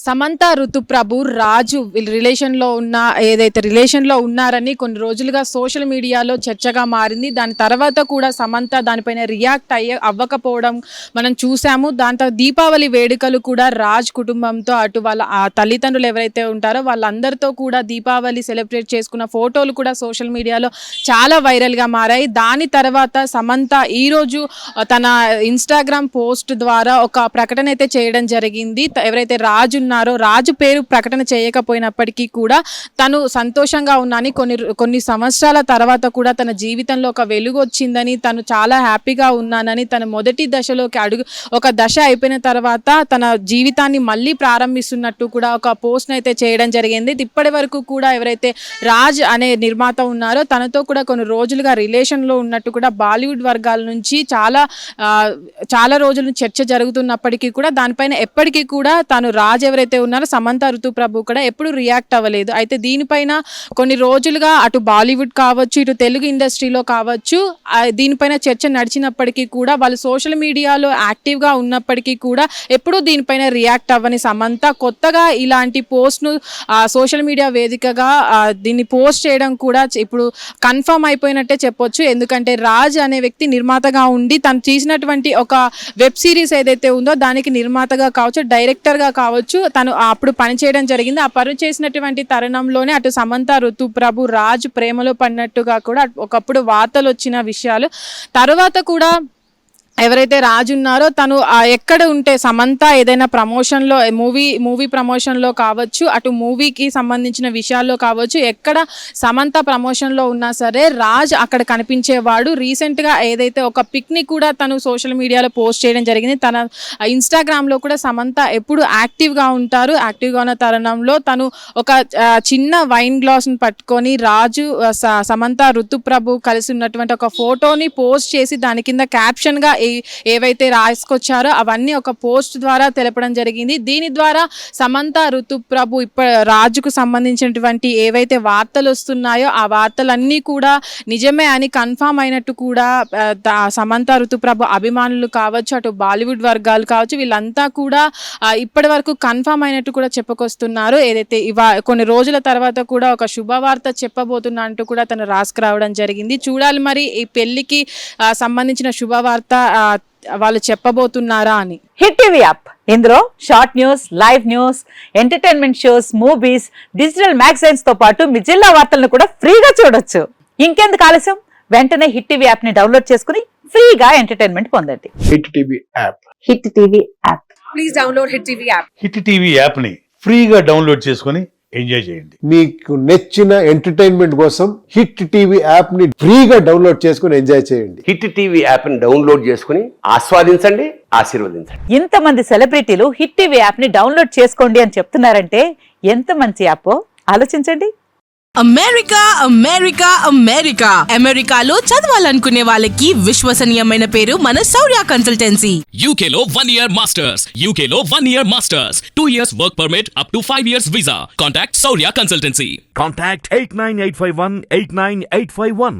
సమంత ఋతుప్రభు రాజు రిలేషన్లో ఉన్న ఏదైతే రిలేషన్లో ఉన్నారని కొన్ని రోజులుగా సోషల్ మీడియాలో చర్చగా మారింది. దాని తర్వాత కూడా సమంత దానిపైన రియాక్ట్ అవ్వకపోవడం మనం చూసాము. దాంతో దీపావళి వేడుకలు కూడా రాజ్ కుటుంబంతో అటు వాళ్ళ తల్లిదండ్రులు ఎవరైతే ఉంటారో వాళ్ళందరితో కూడా దీపావళి సెలబ్రేట్ చేసుకున్న ఫోటోలు కూడా సోషల్ మీడియాలో చాలా వైరల్గా మారాయి. దాని తర్వాత సమంత ఈరోజు తన ఇన్స్టాగ్రామ్ పోస్ట్ ద్వారా ఒక ప్రకటన అయితే చేయడం జరిగింది. ఎవరైతే రాజు ఉన్నారో రాజు పేరు ప్రకటన చేయకపోయినప్పటికీ కూడా తను సంతోషంగా ఉన్నానని కొన్ని సంవత్సరాల తర్వాత కూడా తన జీవితంలో ఒక వెలుగు వచ్చిందని, తను చాలా హ్యాపీగా ఉన్నానని, తన మొదటి దశలోకి ఒక దశ అయిపోయిన తర్వాత తన జీవితాన్ని మళ్ళీ ప్రారంభిస్తున్నట్టు కూడా ఒక పోస్ట్ అయితే చేయడం జరిగింది. ఇప్పటి వరకు కూడా ఎవరైతే రాజ్ అనే నిర్మాత ఉన్నారో తనతో కూడా కొన్ని రోజులుగా రిలేషన్లో ఉన్నట్టు కూడా బాలీవుడ్ వర్గాల నుంచి చాలా రోజుల నుంచి చర్చ జరుగుతున్నప్పటికీ కూడా దానిపైన ఎప్పటికీ కూడా తను రాజ్ ఎవరైతే ఉన్నారో సమంత ఋతుప్రభు కూడా ఎప్పుడు రియాక్ట్ అవ్వలేదు. అయితే దీనిపైన కొన్ని రోజులుగా అటు బాలీవుడ్ కావచ్చు, ఇటు తెలుగు ఇండస్ట్రీలో కావచ్చు, దీనిపైన చర్చ నడిచినప్పటికీ కూడా వాళ్ళు సోషల్ మీడియాలో యాక్టివ్గా ఉన్నప్పటికీ కూడా ఎప్పుడూ దీనిపైన రియాక్ట్ అవ్వని సమంత కొత్తగా ఇలాంటి పోస్ట్ను సోషల్ మీడియా వేదికగా దీన్ని పోస్ట్ చేయడం కూడా ఇప్పుడు కన్ఫర్మ్ అయిపోయినట్టే చెప్పొచ్చు. ఎందుకంటే రాజ్ అనే వ్యక్తి నిర్మాతగా ఉండి తను చేసినటువంటి ఒక వెబ్ సిరీస్ ఏదైతే ఉందో దానికి నిర్మాతగా కావచ్చు, డైరెక్టర్గా కావచ్చు, తను అప్పుడు పనిచేయడం జరిగింది. ఆ పని చేసినటువంటి తరుణంలోనే అటు సమంత ఋతుప్రభు రాజ్ ప్రేమలో పడినట్టుగా కూడా ఒకప్పుడు వార్తలు వచ్చిన విషయాలు. తర్వాత కూడా ఎవరైతే రాజు ఉన్నారో తను ఎక్కడ ఉంటే సమంత ఏదైనా ప్రమోషన్లో మూవీ ప్రమోషన్లో కావచ్చు, అటు మూవీకి సంబంధించిన విషయాల్లో కావచ్చు, ఎక్కడ సమంత ప్రమోషన్లో ఉన్నా సరే రాజ్ అక్కడ కనిపించేవాడు. రీసెంట్గా ఏదైతే ఒక పిక్ని కూడా తను సోషల్ మీడియాలో పోస్ట్ చేయడం జరిగింది. తన ఇన్స్టాగ్రామ్లో కూడా సమంత ఎప్పుడు యాక్టివ్గా ఉంటారు. యాక్టివ్గా ఉన్న తరుణంలో తను ఒక చిన్న వైన్ గ్లాస్ని పట్టుకొని రాజు సమంత ఋతుప్రభు కలిసి ఉన్నటువంటి ఒక ఫోటోని పోస్ట్ చేసి దాని కింద క్యాప్షన్గా ఏవైతే రాసుకొచ్చారో అవన్నీ ఒక పోస్ట్ ద్వారా తెలపడం జరిగింది. దీని ద్వారా సమంత ఋతుప్రభు రాజుకు సంబంధించినటువంటి ఏవైతే వార్తలు వస్తున్నాయో ఆ వార్తలన్నీ కూడా నిజమే అని కన్ఫామ్ అయినట్టు కూడా సమంత ఋతుప్రభు అభిమానులు కావచ్చు, అటు బాలీవుడ్ వర్గాలు కావచ్చు, వీళ్ళంతా కూడా ఇప్పటి వరకు కన్ఫామ్ అయినట్టు కూడా చెప్పుకొస్తున్నారు. ఏదైతే కొన్ని రోజుల తర్వాత కూడా ఒక శుభవార్త చెప్పబోతున్నా అంటూ కూడా తను రాసుకురావడం జరిగింది. చూడాలి మరి ఈ పెళ్లికి సంబంధించిన శుభవార్త వాళ్ళు చెప్పబోతున్నారా అని. హిట్ టీవీ యాప్, ఇందులో short news, live news, entertainment shows, movies, digital magazines తో పాటు మీ జిల్లా వార్తలను కూడా ఫ్రీగా చూడొచ్చు. ఇంకెందుకు ఆలస్యం, వెంటనే హిట్ టీవీ యాప్ ని డౌన్లోడ్ చేసుకుని ఫ్రీగా ఎంటర్టైన్మెంట్ పొందండి. Hit TV app, hit TV app, please download hit TV app. Hit TV app ని ఫ్రీగా డౌన్లోడ్ చేసుకుని ఎంజాయ్ చేయండి. మీకు నచ్చిన ఎంటర్టైన్మెంట్ కోసం హిట్ టీవీ యాప్ ని ఫ్రీగా డౌన్లోడ్ చేసుకుని ఎంజాయ్ చేయండి. హిట్ టీవీ యాప్ ని డౌన్లోడ్ చేసుకుని ఆస్వాదించండి, ఆశీర్వదించండి. ఇంతమంది సెలబ్రిటీలు హిట్ టీవీ యాప్ ని డౌన్లోడ్ చేసుకోండి అని చెప్తున్నారంటే ఎంత మంచి యాప్ ఆలోచించండి. అమెరికా అమెరికా అమెరికా అమెరికాలో చదవాలనుకునే వాళ్ళకి విశ్వసనీయమైన పేరు మన శౌర్య కన్సల్టెన్సీ. UK లో 1 year masters, UK లో 1 year masters, 2 years work permit up to 5 years visa. Contact Saurya Consultancy. Contact 89851 89851.